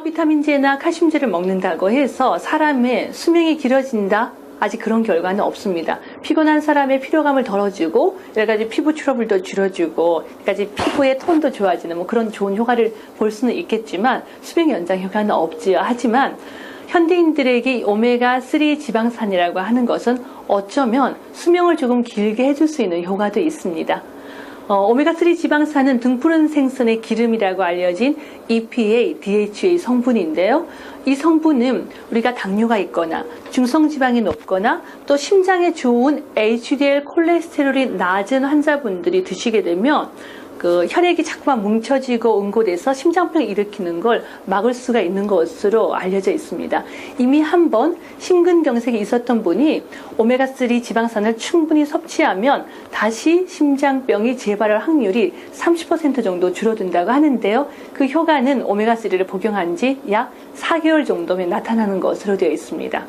비타민제나 칼슘제를 먹는다고 해서 사람의 수명이 길어진다? 아직 그런 결과는 없습니다. 피곤한 사람의 피로감을 덜어주고 여러 가지 피부 트러블도 줄여주고 여러 가지 피부의 톤도 좋아지는 뭐 그런 좋은 효과를 볼 수는 있겠지만 수명 연장 효과는 없지요. 하지만 현대인들에게 오메가3 지방산이라고 하는 것은 어쩌면 수명을 조금 길게 해줄 수 있는 효과도 있습니다. 오메가3 지방산은 등푸른 생선의 기름이라고 알려진 EPA, DHA 성분인데요. 이 성분은 우리가 당뇨가 있거나 중성지방이 높거나 또 심장에 좋은 HDL 콜레스테롤이 낮은 환자분들이 드시게 되면 그 혈액이 자꾸만 뭉쳐지고 응고돼서 심장병을 일으키는 걸 막을 수가 있는 것으로 알려져 있습니다. 이미 한번 심근경색이 있었던 분이 오메가3 지방산을 충분히 섭취하면 다시 심장병이 재발할 확률이 30% 정도 줄어든다고 하는데요. 그 효과는 오메가3를 복용한 지 약 4개월 정도면 나타나는 것으로 되어 있습니다.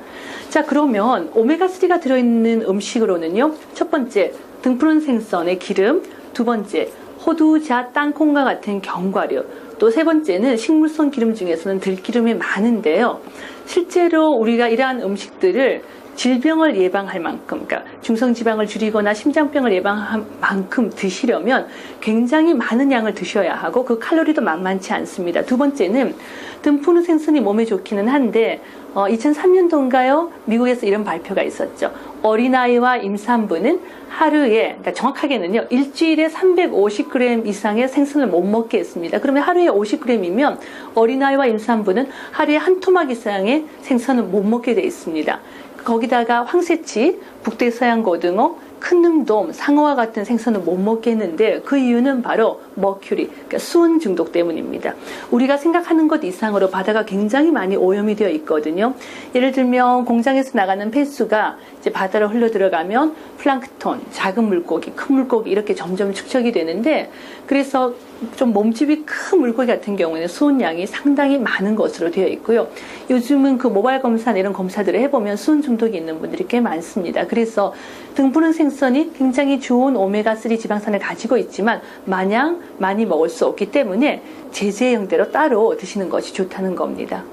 자, 그러면 오메가3가 들어있는 음식으로는요. 첫 번째, 등푸른 생선의 기름. 두 번째, 호두, 잣, 땅콩과 같은 견과류. 또 세 번째는 식물성 기름 중에서는 들기름이 많은데요. 실제로 우리가 이러한 음식들을 질병을 예방할 만큼, 그러니까 중성지방을 줄이거나 심장병을 예방할 만큼 드시려면 굉장히 많은 양을 드셔야 하고 그 칼로리도 만만치 않습니다. 두 번째는 등푸른 생선이 몸에 좋기는 한데 2003년도인가요? 미국에서 이런 발표가 있었죠. 어린아이와 임산부는 하루에, 그러니까 정확하게는요, 일주일에 350g 이상의 생선을 못 먹게 했습니다. 그러면 하루에 50g이면 어린아이와 임산부는 하루에 한 토막 이상의 생선을 못 먹게 돼 있습니다. 거기다가 황새치, 북대서양고등어, 큰 능돔, 상어와 같은 생선은 못 먹게 했는데 그 이유는 바로 머큐리, 그러니까 수은 중독 때문입니다. 우리가 생각하는 것 이상으로 바다가 굉장히 많이 오염이 되어 있거든요. 예를 들면 공장에서 나가는 폐수가 이제 바다로 흘러 들어가면 플랑크톤, 작은 물고기, 큰 물고기 이렇게 점점 축적이 되는데 그래서 좀 몸집이 큰 물고기 같은 경우에는 수은량이 상당히 많은 것으로 되어 있고요. 요즘은 그 모발 검사나 이런 검사들을 해보면 수은 중독이 있는 분들이 꽤 많습니다. 그래서 등푸른 생선이 굉장히 좋은 오메가3 지방산을 가지고 있지만 마냥 많이 먹을 수 없기 때문에 제재형대로 따로 드시는 것이 좋다는 겁니다.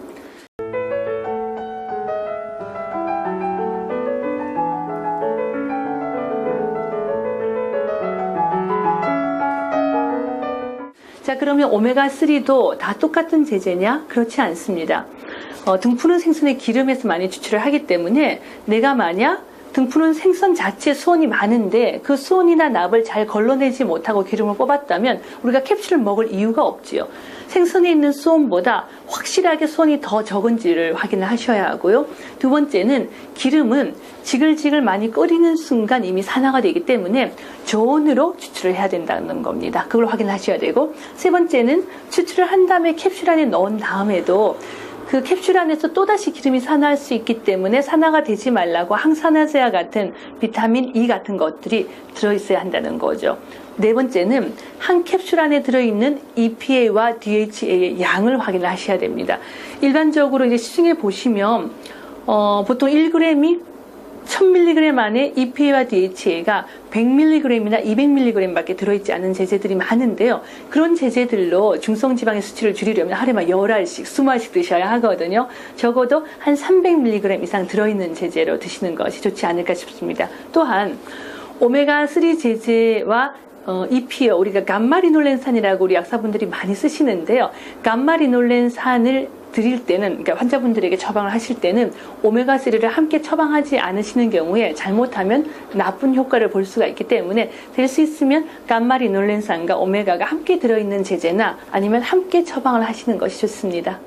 자, 그러면 오메가3도 다 똑같은 제재냐? 그렇지 않습니다. 등푸른 생선의 기름에서 많이 추출을 하기 때문에 내가 만약 등푸른 생선 자체에 수온이 많은데 그 수온이나 납을 잘 걸러내지 못하고 기름을 뽑았다면 우리가 캡슐을 먹을 이유가 없지요. 생선에 있는 수온보다 확실하게 수온이 더 적은지를 확인을 하셔야 하고요. 두 번째는 기름은 지글지글 많이 끓이는 순간 이미 산화가 되기 때문에 저온으로 추출을 해야 된다는 겁니다. 그걸 확인하셔야 되고 세 번째는 추출을 한 다음에 캡슐 안에 넣은 다음에도 그 캡슐 안에서 또다시 기름이 산화할 수 있기 때문에 산화가 되지 말라고 항산화제와 같은 비타민 E 같은 것들이 들어있어야 한다는 거죠. 네 번째는 한 캡슐 안에 들어있는 EPA와 DHA의 양을 확인을 하셔야 됩니다. 일반적으로 이제 시중에 보시면 보통 1g이 1000mg 안에 EPA와 DHA가 100mg이나 200mg 밖에 들어있지 않은 제제들이 많은데요. 그런 제제들로 중성지방의 수치를 줄이려면 하루에 막 10알씩, 20알씩 드셔야 하거든요. 적어도 한 300mg 이상 들어있는 제제로 드시는 것이 좋지 않을까 싶습니다. 또한 오메가3 제제와 EPA, 우리가 감마리놀렌산이라고 우리 약사분들이 많이 쓰시는데요. 감마리놀렌산을 드릴 때는, 그러니까 환자분들에게 처방을 하실 때는 오메가3를 함께 처방하지 않으시는 경우에 잘못하면 나쁜 효과를 볼 수가 있기 때문에 될 수 있으면 감마리놀렌산과 오메가가 함께 들어있는 제제나 아니면 함께 처방을 하시는 것이 좋습니다.